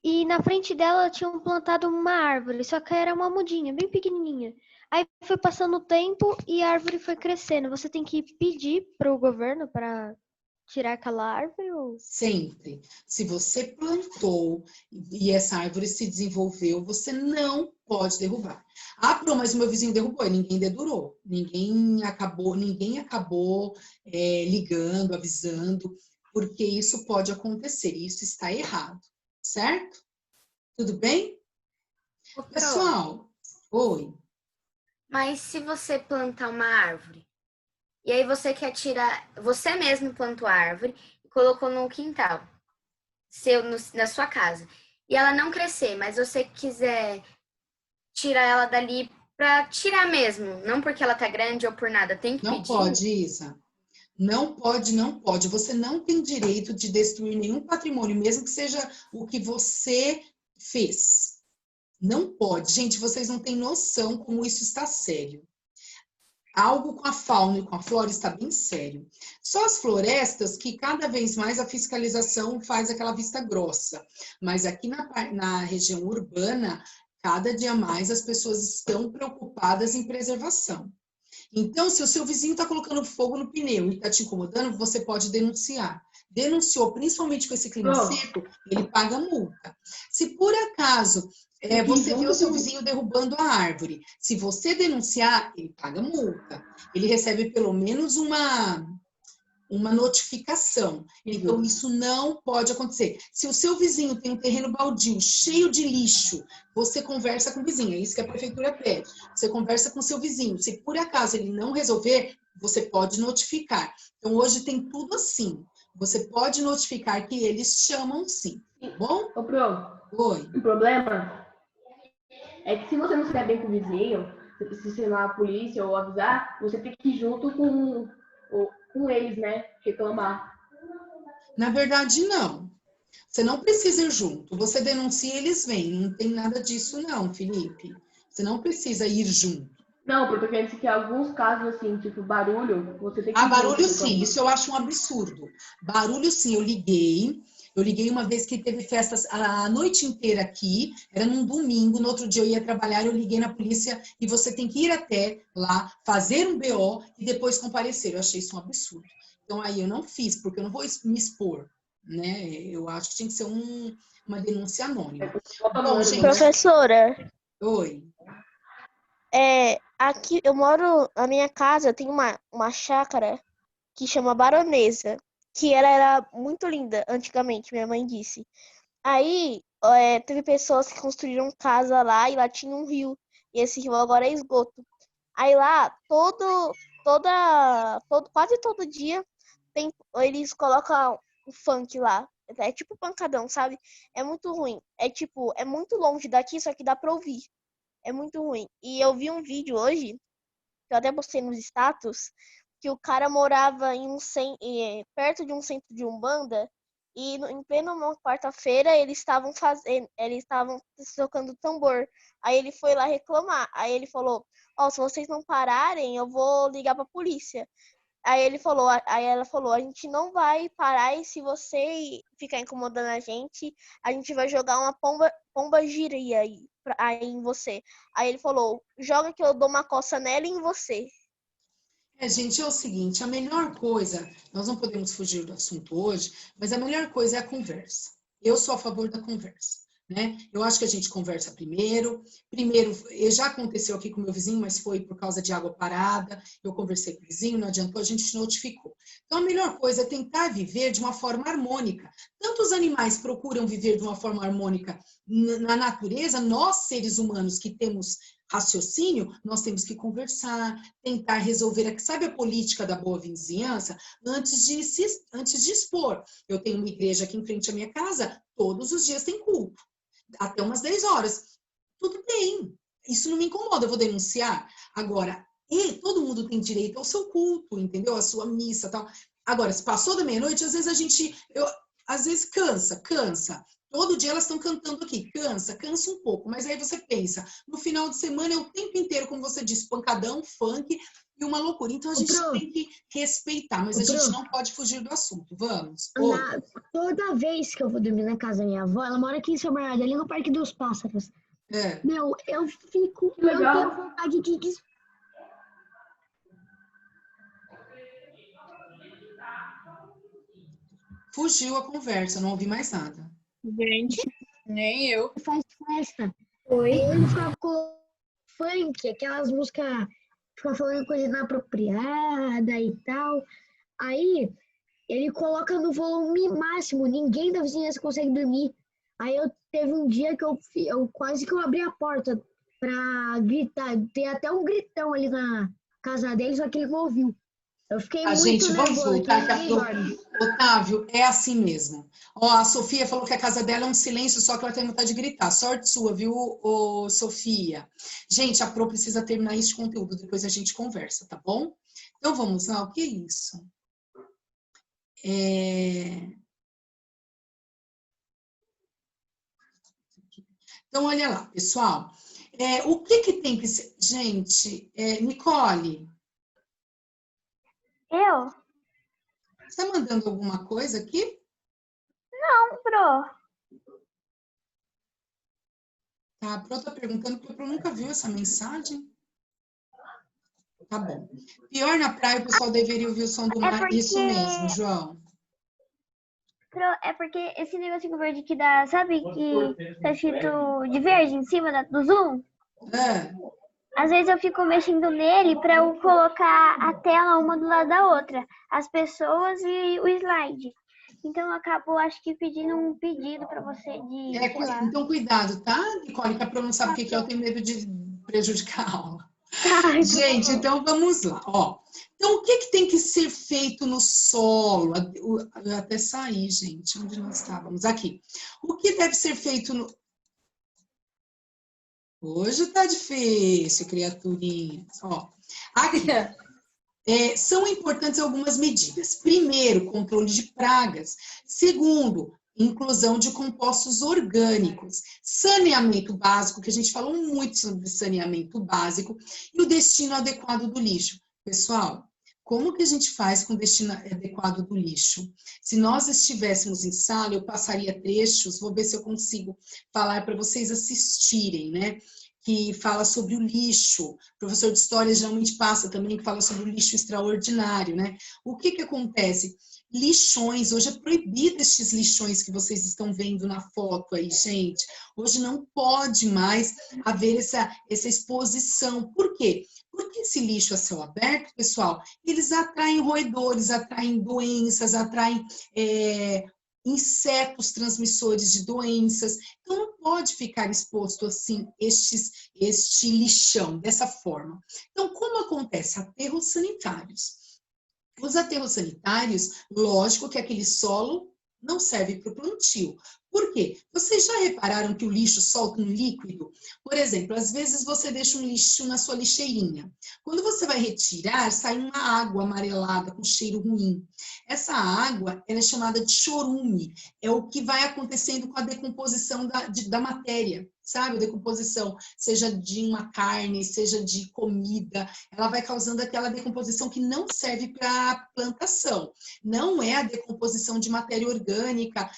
e na frente dela tinham plantado uma árvore, só que era uma mudinha, bem pequenininha. Aí foi passando o tempo e a árvore foi crescendo. Você tem que pedir para o governo para tirar aquela árvore? Ou... Sempre. Se você plantou e essa árvore se desenvolveu, você não pode derrubar. Ah, Pro, mas o meu vizinho derrubou, e ninguém dedurou. Ninguém acabou ligando, avisando, porque isso pode acontecer, e isso está errado, certo? Tudo bem? Pessoal, oi. Mas se você plantar uma árvore, e aí você quer tirar, você mesmo plantou a árvore e colocou no quintal, na sua casa, e ela não crescer, mas você quiser tirar ela dali para tirar mesmo, não porque ela tá grande ou por nada, tem que pedir? Não pode, Isa. Não pode, não pode. Você não tem direito de destruir nenhum patrimônio, mesmo que seja o que você fez. Não pode. Gente, vocês não têm noção como isso está sério. Algo com a fauna e com a flora está bem sério. Só as florestas que cada vez mais a fiscalização faz aquela vista grossa. Mas aqui na região urbana, cada dia mais as pessoas estão preocupadas em preservação. Então, se o seu vizinho está colocando fogo no pneu e está te incomodando, você pode denunciar. Denunciou, principalmente com esse clima seco, ele paga multa. Se por acaso você viu o seu vizinho derrubando a árvore, se você denunciar, ele paga multa. Ele recebe pelo menos uma notificação. Então, isso não pode acontecer. Se o seu vizinho tem um terreno baldio, cheio de lixo, você conversa com o vizinho. É isso que a prefeitura pede. Você conversa com o seu vizinho. Se por acaso ele não resolver, você pode notificar. Então, hoje tem tudo assim. Você pode notificar que eles chamam sim. Tá bom? Ô, Pro, Oi. O problema é que se você não se der bem com o vizinho, você precisa chamar a polícia ou avisar, você tem que ir junto com eles, né? Reclamar. Na verdade, não. Você não precisa ir junto. Você denuncia, eles vêm. Não tem nada disso, não, Felipe. Você não precisa ir junto. Não, porque eu quero dizer que alguns casos, assim, tipo barulho, você tem que... Barulho sim, isso eu acho um absurdo. Barulho sim, eu liguei uma vez que teve festas a noite inteira aqui, era num domingo, no outro dia eu ia trabalhar, eu liguei na polícia e você tem que ir até lá, fazer um BO e depois comparecer. Eu achei isso um absurdo. Então aí eu não fiz, porque eu não vou me expor, né? Eu acho que tinha que ser uma denúncia anônima. Bom, gente... Professora. Oi. Aqui eu moro, na minha casa tem uma chácara que chama Baronesa, que ela era muito linda antigamente, minha mãe disse. Aí teve pessoas que construíram casa lá e lá tinha um rio, e esse rio agora é esgoto. Aí lá, quase todo dia eles colocam o funk lá. É tipo pancadão, sabe? É muito ruim. É muito longe daqui, só que dá pra ouvir. É muito ruim. E eu vi um vídeo hoje, que eu até postei nos status, que o cara morava perto de um centro de Umbanda, e em plena quarta-feira eles estavam tocando tambor. Aí ele foi lá reclamar. Aí ele falou, se vocês não pararem, eu vou ligar pra polícia. Aí ela falou, a gente não vai parar e se você ficar incomodando a gente vai jogar uma pomba gira aí em você. Aí ele falou, joga que eu dou uma coça nela e em você. Gente, é o seguinte, a melhor coisa, nós não podemos fugir do assunto hoje, mas a melhor coisa é a conversa. Eu sou a favor da conversa, né? Eu acho que a gente conversa primeiro, já aconteceu aqui com o meu vizinho, mas foi por causa de água parada, eu conversei com o vizinho, não adiantou, a gente notificou. Então, a melhor coisa é tentar viver de uma forma harmônica. Tanto os animais procuram viver de uma forma harmônica na natureza, nós, seres humanos que temos raciocínio, nós temos que conversar, tentar resolver, sabe a política da boa vizinhança? Antes de expor. Eu tenho uma igreja aqui em frente à minha casa, todos os dias tem culto, até umas 10 horas. Tudo bem, isso não me incomoda, eu vou denunciar. Agora, todo mundo tem direito ao seu culto, entendeu? A sua missa e tal. Agora, se passou da meia-noite, às vezes cansa. todo dia elas estão cantando aqui. Cansa um pouco, mas aí você pensa, no final de semana é o tempo inteiro, como você disse, pancadão, funk e uma loucura. Então a gente tem que respeitar, mas a gente não pode fugir do assunto. Vamos. Toda vez que eu vou dormir na casa da minha avó, ela mora aqui em São Bernardo, ali no Parque dos Pássaros. Meu, eu tenho vontade de... Fugiu a conversa, não ouvi mais nada. Gente, nem eu. Faz festa. Oi. Ele fica com funk, aquelas músicas, fica falando coisa inapropriada e tal. Aí ele coloca no volume máximo, ninguém da vizinhança consegue dormir. Aí teve um dia que eu quase que eu abri a porta pra gritar. Tem até um gritão ali na casa dele, só que ele não ouviu. Eu fiquei muito gente, vamos nervosa, voltar. Otávio, é assim mesmo. Ó, a Sofia falou que a casa dela é um silêncio, só que ela tem vontade de gritar. Sorte sua, viu, Sofia? Gente, a Pro precisa terminar este conteúdo, depois a gente conversa, tá bom? Então vamos lá, o que é isso? Então, olha lá, pessoal. O que tem que ser... Gente, Nicole... Eu? Você tá mandando alguma coisa aqui? Não, Pro. Tá, a Pro tá perguntando, porque a Pro nunca viu essa mensagem. Tá bom. Pior na praia, o pessoal deveria ouvir o som do mar. Isso mesmo, João. Pro, é porque esse negocinho verde aqui dá, sabe que tá escrito de verde em cima do Zoom? Às vezes eu fico mexendo nele para eu colocar a tela uma do lado da outra, as pessoas e o slide. Então eu acabo, acho que, pedindo um pedido para você de... Então cuidado, tá, Nicole? Que a Pro não sabe o que é, eu tenho medo de prejudicar a aula. Gente, então vamos lá. Ó. Então, o que tem que ser feito no solo? Eu até saí, gente. Onde nós estávamos? Aqui. O que deve ser feito no... Hoje tá difícil, criaturinhas. Ó, aqui. São importantes algumas medidas. Primeiro, controle de pragas. Segundo, inclusão de compostos orgânicos. Saneamento básico, que a gente falou muito sobre saneamento básico. E o destino adequado do lixo. Pessoal, como que a gente faz com o destino adequado do lixo? Se nós estivéssemos em sala, eu passaria trechos, vou ver se eu consigo falar para vocês assistirem, né? Que fala sobre o lixo. O professor de história geralmente passa também, que fala sobre o lixo extraordinário, né? O que acontece? Lixões, hoje é proibido estes lixões que vocês estão vendo na foto aí, gente. Hoje não pode mais haver essa exposição. Por quê? Porque esse lixo a céu aberto, pessoal, eles atraem roedores, atraem doenças, atraem insetos transmissores de doenças. Então, não pode ficar exposto assim este lixão, dessa forma. Então, como acontece? Aterros sanitários. Os aterros sanitários, lógico que aquele solo não serve para o plantio. Por quê? Vocês já repararam que o lixo solta um líquido? Por exemplo, às vezes você deixa um lixo na sua lixeirinha. Quando você vai retirar, sai uma água amarelada com cheiro ruim. Essa água, ela é chamada de chorume. É o que vai acontecendo com a decomposição da matéria, sabe? A decomposição, seja de uma carne, seja de comida. Ela vai causando aquela decomposição que não serve para plantação. Não é a decomposição de matéria orgânica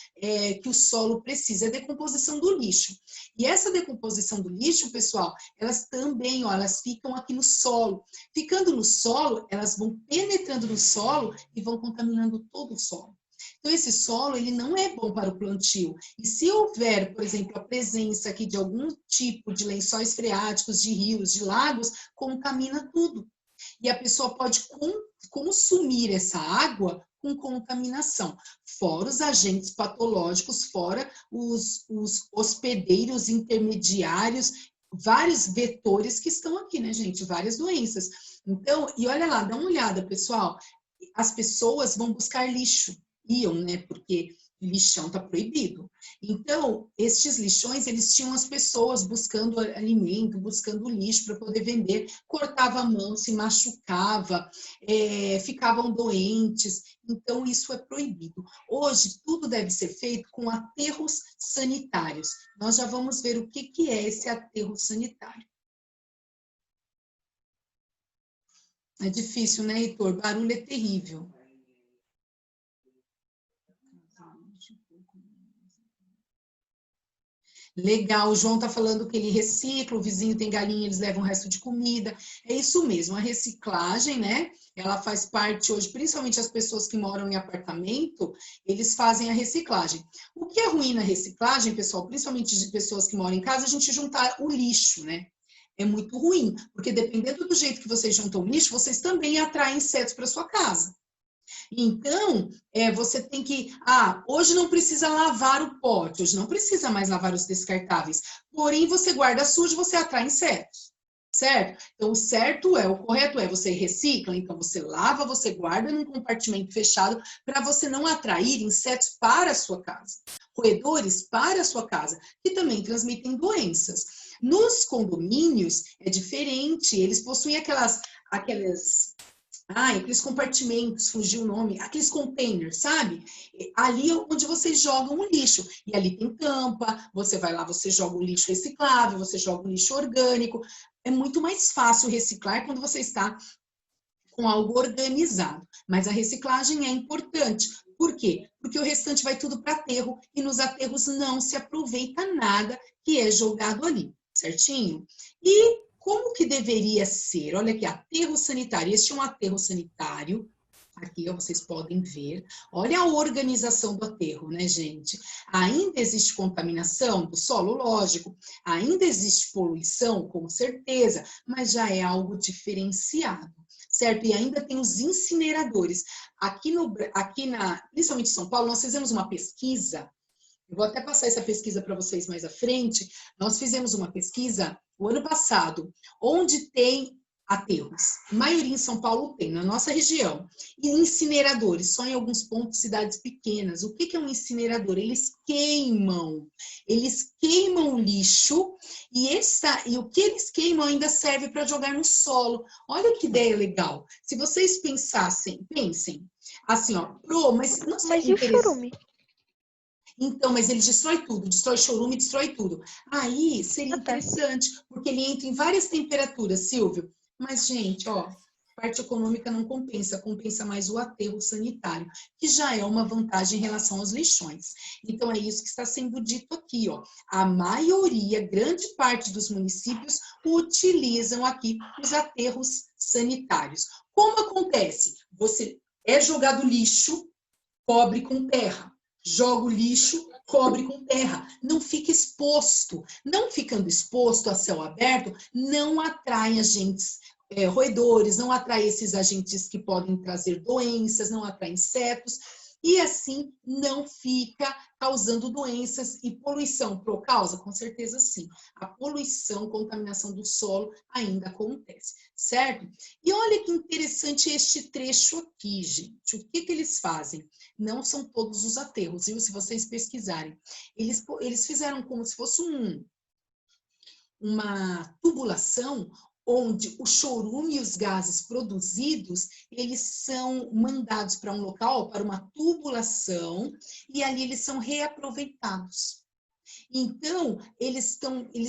que o solo precisa, é a decomposição do lixo. E essa decomposição do lixo, pessoal, elas também, ó, elas ficam aqui no solo. Ficando no solo, elas vão penetrando no solo e vão contaminando todo o solo. Então, esse solo, ele não é bom para o plantio. E se houver, por exemplo, a presença aqui de algum tipo de lençóis freáticos, de rios, de lagos, contamina tudo. E a pessoa pode consumir essa água com contaminação, fora os agentes patológicos, fora os hospedeiros intermediários, vários vetores que estão aqui, né, gente? Várias doenças. Então, e olha lá, dá uma olhada, pessoal. As pessoas vão buscar lixo, iam, né? Porque Lixão está proibido. Então, estes lixões, eles tinham as pessoas buscando alimento, buscando lixo para poder vender, cortava a mão, se machucava, ficavam doentes. Então, isso é proibido. Hoje, tudo deve ser feito com aterros sanitários. Nós já vamos ver o que é esse aterro sanitário. É difícil, né, Heitor? Barulho é terrível. Legal, o João está falando que ele recicla, o vizinho tem galinha, eles levam o resto de comida. É isso mesmo, a reciclagem, né? Ela faz parte hoje, principalmente as pessoas que moram em apartamento, eles fazem a reciclagem. O que é ruim na reciclagem, pessoal, principalmente de pessoas que moram em casa, a gente juntar o lixo, né? É muito ruim, porque dependendo do jeito que vocês juntam o lixo, vocês também atraem insetos para sua casa. Então, você tem que... hoje não precisa lavar o pote, hoje não precisa mais lavar os descartáveis. Porém, você guarda sujo, você atrai insetos, certo? Então, o correto é, você recicla, então você lava, você guarda num compartimento fechado para você não atrair insetos para a sua casa. Roedores para a sua casa, que também transmitem doenças. Nos condomínios, é diferente, eles possuem aqueles compartimentos, fugiu o nome, aqueles containers, sabe? Ali onde vocês jogam o lixo. E ali tem tampa, você vai lá, você joga o lixo reciclável, você joga o lixo orgânico. É muito mais fácil reciclar quando você está com algo organizado. Mas a reciclagem é importante. Por quê? Porque o restante vai tudo para aterro e nos aterros não se aproveita nada que é jogado ali, certinho? E como que deveria ser? Olha aqui, aterro sanitário. Este é um aterro sanitário. Aqui, ó, vocês podem ver. Olha a organização do aterro, né, gente? Ainda existe contaminação do solo, lógico. Ainda existe poluição, com certeza, mas já é algo diferenciado, certo? E ainda tem os incineradores. Principalmente em São Paulo, nós fizemos uma pesquisa. Eu vou até passar essa pesquisa para vocês mais à frente. Nós fizemos uma pesquisa o ano passado, onde tem aterros. A maioria em São Paulo tem, na nossa região. E incineradores, só em alguns pontos, cidades pequenas. O que é um incinerador? Eles queimam o lixo e o que eles queimam ainda serve para jogar no solo. Olha que ideia legal. Se vocês pensem, assim, ó, mas não sei. Mas e o chorume? Então, mas ele destrói tudo, destrói chorume, destrói tudo. Aí seria interessante, porque ele entra em várias temperaturas, Silvio. Mas, gente, ó, parte econômica não compensa, compensa mais o aterro sanitário, que já é uma vantagem em relação aos lixões. Então, é isso que está sendo dito aqui, ó. A maioria, grande parte dos municípios utilizam aqui os aterros sanitários. Como acontece? Você é jogado lixo, cobre com terra. Joga o lixo, cobre com terra. Não fica exposto. Não ficando exposto a céu aberto, não atrai agentes roedores, não atrai esses agentes que podem trazer doenças, não atrai insetos. E assim não fica causando doenças e poluição. Causa? Com certeza sim. A poluição, contaminação do solo ainda acontece, certo? E olha que interessante este trecho aqui, gente. O que eles fazem? Não são todos os aterros, viu? Se vocês pesquisarem. Eles fizeram como se fosse uma tubulação onde o chorume e os gases produzidos, eles são mandados para um local, para uma tubulação, e ali eles são reaproveitados. Então, eles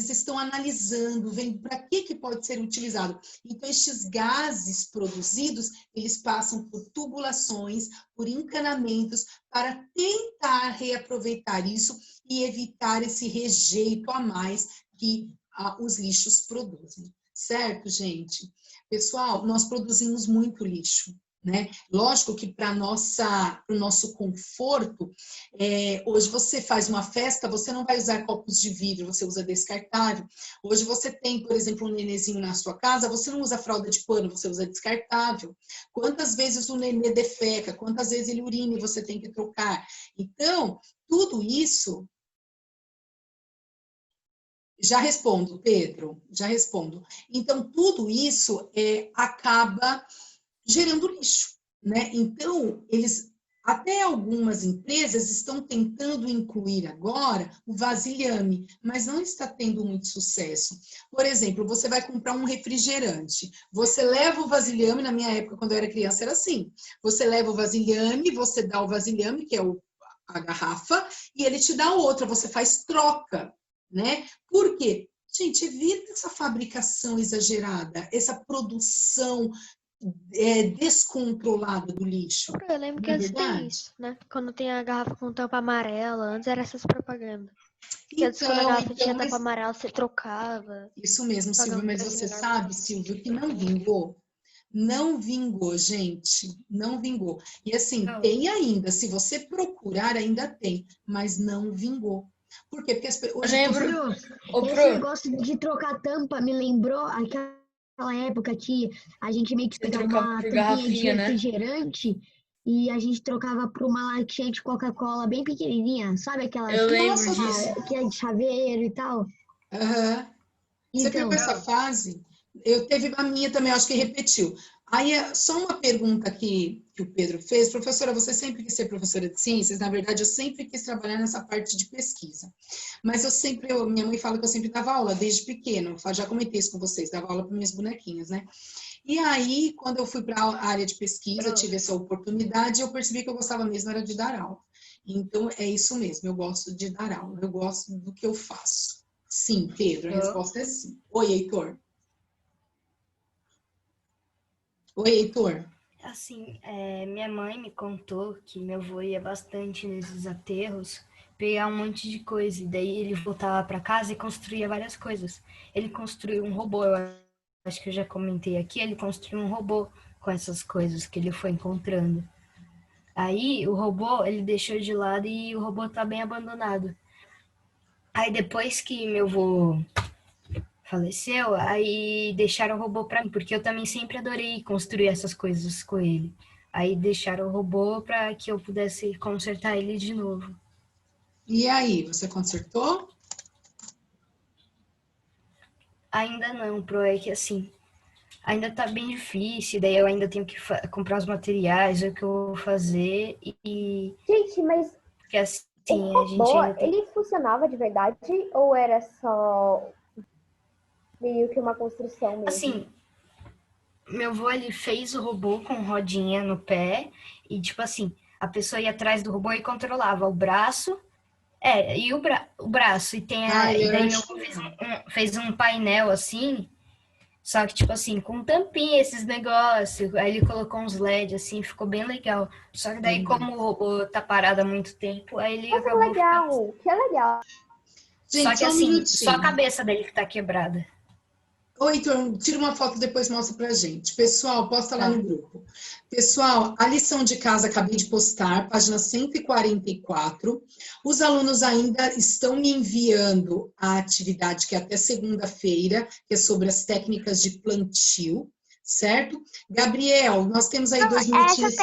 estão analisando, vendo para que pode ser utilizado. Então, estes gases produzidos, eles passam por tubulações, por encanamentos, para tentar reaproveitar isso e evitar esse rejeito a mais que os lixos produzem. Certo, gente? Pessoal, nós produzimos muito lixo, né? Lógico que para o nosso conforto, hoje você faz uma festa, você não vai usar copos de vidro, você usa descartável. Hoje você tem, por exemplo, um nenenzinho na sua casa, você não usa fralda de pano, você usa descartável. Quantas vezes o nenê defeca, quantas vezes ele urina e você tem que trocar. Então, tudo isso... Já respondo, Pedro, já respondo. Então, tudo isso acaba gerando lixo, né? Então, Até algumas empresas estão tentando incluir agora o vasilhame, mas não está tendo muito sucesso. Por exemplo, você vai comprar um refrigerante, você leva o vasilhame, na minha época, quando eu era criança, era assim. Você leva o vasilhame, você dá o vasilhame, que é a garrafa, e ele te dá outra, você faz troca, né? Por quê? Gente, evita essa fabricação exagerada, essa produção descontrolada do lixo. Eu lembro que antes tem isso, né? Quando tem a garrafa com tampa amarela, antes era essas propagandas. Que antes quando a garrafa tinha tampa amarela, você trocava. Isso mesmo, Silvio, mas você sabe, Silvio, que não vingou? Não vingou, gente, não vingou. E assim, tem ainda, se você procurar, ainda tem, mas não vingou. Por quê? Porque hoje Esse negócio de trocar tampa me lembrou aquela época que a gente meio que pegava uma tampinha de refrigerante e a gente trocava por uma latinha de Coca-Cola bem pequenininha, sabe aquela Eu lembro disso. que é de chaveiro e tal? Aham. Você pegou essa fase? Eu teve a minha também, acho que repetiu. Aí, só uma pergunta que o Pedro fez. Professora, você sempre quis ser professora de ciências? Na verdade, eu sempre quis trabalhar nessa parte de pesquisa. Mas minha mãe fala que eu sempre dava aula, desde pequeno. Eu já comentei isso com vocês, dava aula para minhas bonequinhas, né? E aí, quando eu fui para a área de pesquisa, tive essa oportunidade, eu percebi que eu gostava mesmo era de dar aula. Então, é isso mesmo, eu gosto de dar aula, eu gosto do que eu faço. Sim, Pedro, a resposta é sim. Oi, Heitor. Oi, Heitor. Assim, minha mãe me contou que meu avô ia bastante nesses aterros pegar um monte de coisa. E daí ele voltava para casa e construía várias coisas. Ele construiu um robô, eu acho que eu já comentei aqui, ele construiu um robô com essas coisas que ele foi encontrando. Aí o robô, ele deixou de lado e o robô tá bem abandonado. Aí depois que meu avô faleceu, aí deixaram o robô para mim, porque eu também sempre adorei construir essas coisas com ele. Aí deixaram o robô para que eu pudesse consertar ele de novo. E aí, você consertou? Ainda não, Pro, é que assim, ainda tá bem difícil, daí eu ainda tenho que comprar os materiais, o que eu vou fazer e... Gente, mas porque assim, o robô, ele funcionava de verdade ou era só meio que uma construção mesmo? Assim, meu avô, ele fez o robô com rodinha no pé e, tipo assim, a pessoa ia atrás do robô e controlava o braço, e o braço, e tem e daí meu avô fez um painel assim, só que, tipo assim, com tampinha, esses negócios, aí ele colocou uns LED, assim, ficou bem legal. Só que daí, como o robô tá parado há muito tempo, aí ele acabou legal, que legal. Gente, só que assim, só a cabeça dele que tá quebrada. Oi, Heitor, tira uma foto e depois mostra pra gente. Pessoal, posta lá no grupo. Pessoal, a lição de casa acabei de postar, página 144. Os alunos ainda estão me enviando a atividade que é até segunda-feira, que é sobre as técnicas de plantio, certo? Gabriel, nós temos aí 2 minutinhos.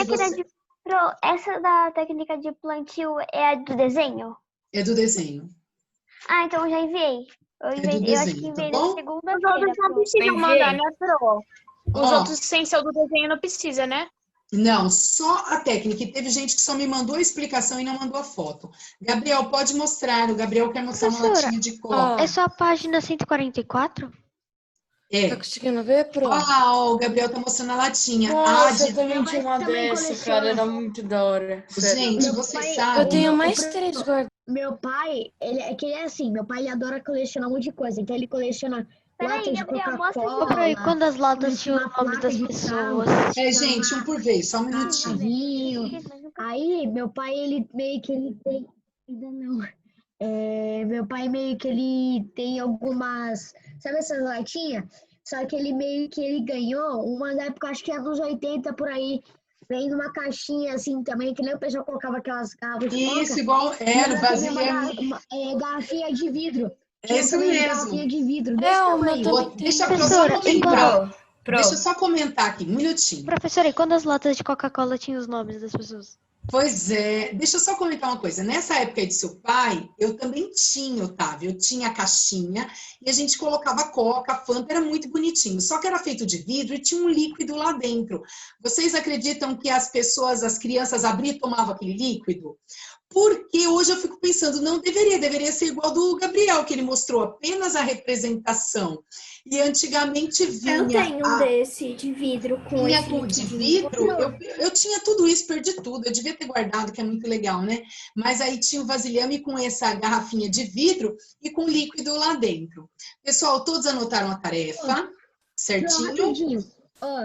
Essa da técnica de plantio é a do desenho? É do desenho. Ah, então eu já enviei. Eu acho que enviei na segunda-feira. Os outros não precisam mandar, né, Pro? Os outros sem ser o do desenho não precisa, né? Não, só a técnica. E teve gente que só me mandou a explicação e não mandou a foto. Gabriel, pode mostrar. O Gabriel quer mostrar uma latinha de cola. É só a página 144? Tá conseguindo ver, Pro? Olha lá, o Gabriel tá mostrando a latinha. Nossa, eu também tinha uma dessa, cara. Era muito da hora. Gente, vocês sabem. Eu tenho mais 3 guardados. Meu pai, ele é assim, meu pai ele adora colecionar um monte de coisa. Então ele coleciona latas de Coca-Cola. E quando as latas tinham o nome das pessoas? Gente, um por vez, só um minutinho. Aí, meu pai, ele meio que ele tem... Ainda não. Meu pai meio que ele tem algumas... Sabe essas latinhas? Só que ele meio que ele ganhou uma na época, acho que é dos 80 por aí. Vem numa caixinha assim também, que nem o pessoal colocava aquelas garrafas de coca. Isso, igual era, vasilhame. Garrafinha de vidro. É isso mesmo. Garrafinha de vidro. Deixa a professora lembrar. Deixa eu só comentar aqui, um minutinho. Professora, e quando as latas de Coca-Cola tinham os nomes das pessoas? Pois é, deixa eu só comentar uma coisa. Nessa época aí de seu pai, eu também tinha, Otávio, eu tinha a caixinha e a gente colocava Coca, Fanta, era muito bonitinho. Só que era feito de vidro e tinha um líquido lá dentro. Vocês acreditam que as pessoas, as crianças abriam e tomavam aquele líquido? Porque hoje eu fico pensando, não deveria ser igual do Gabriel, que ele mostrou apenas a representação. E antigamente vinha... Eu tenho um desse de vidro com Tinha esse de liquidinho. vidro, eu tinha tudo isso, perdi tudo. Eu devia ter guardado, que é muito legal, né? Mas aí tinha o vasilhame com essa garrafinha de vidro e com líquido lá dentro. Pessoal, todos anotaram a tarefa, certinho? Rapidinho. Ó,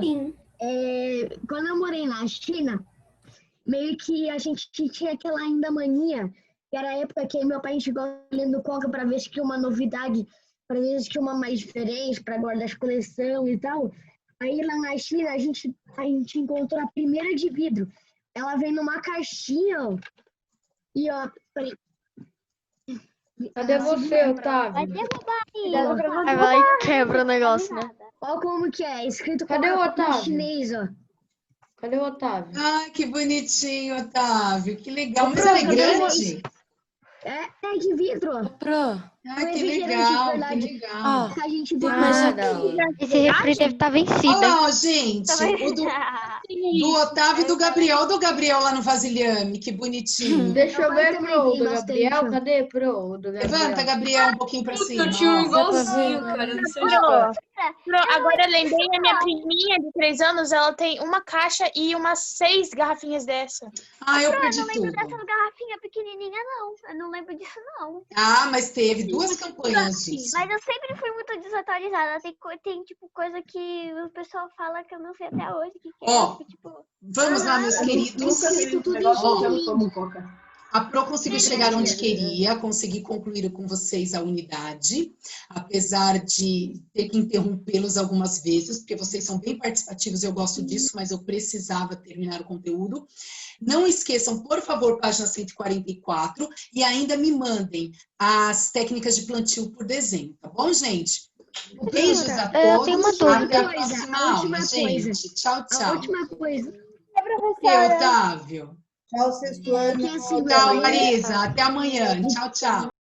quando eu morei na China, meio que a gente tinha aquela ainda mania, que era a época que meu pai chegou lendo Coca para ver se tinha uma novidade, para ver se tinha uma mais diferente, para guardar as coleção e tal. Aí lá na China a gente encontrou a primeira de vidro. Ela vem numa caixinha, ó. E ó, peraí. Cadê você, Otávio? Vai derrubar aí. Aí vai lá e quebra o negócio, né? Olha como que é, escrito Cadê o Coca-Cola Otávio? chinês, ó. Cadê o Otávio? Ai, que bonitinho, Otávio. Que legal. Mas Pro, ela é cadê grande? É de vidro. Ah, que legal, que legal. A gente Esse refri deve estar vencido, Olha hein? lá, ó, gente, o do Otávio e do Gabriel lá no vasilhame, que bonitinho. Deixa eu ver, também Pro, tem do bastante, Gabriel. ó. Cadê, Pro, o do Gabriel? Levanta, Gabriel, um pouquinho pra cima. Eu tinha um ó. igualzinho, cara. Não sei de qual. Agora eu lembrei, a minha priminha de 3 anos, ela tem uma caixa e umas 6 garrafinhas dessa. Ah, eu Eu perdi não lembro tudo. dessas garrafinhas pequenininhas, não. Eu não lembro disso, não. Ah, mas teve 2 campanhas disso. Mas eu sempre fui muito desatualizada. Tem tipo, coisa que o pessoal fala que eu não sei até hoje. Que Ó, é, tipo... Vamos lá, meus queridos. A Pro conseguiu chegar onde queria, consegui concluir com vocês a unidade, apesar de ter que interrompê-los algumas vezes, porque vocês são bem participativos, eu gosto disso, mas eu precisava terminar o conteúdo. Não esqueçam, por favor, página 144, e ainda me mandem as técnicas de plantio por desenho, tá bom, gente? Beijos a todos, Eu tenho uma dúvida. até a próxima aula, gente. Tchau, tchau. A última coisa. E Otávio? Tchau, sexto ano. Tchau, Marisa. Até amanhã. Tchau, tchau.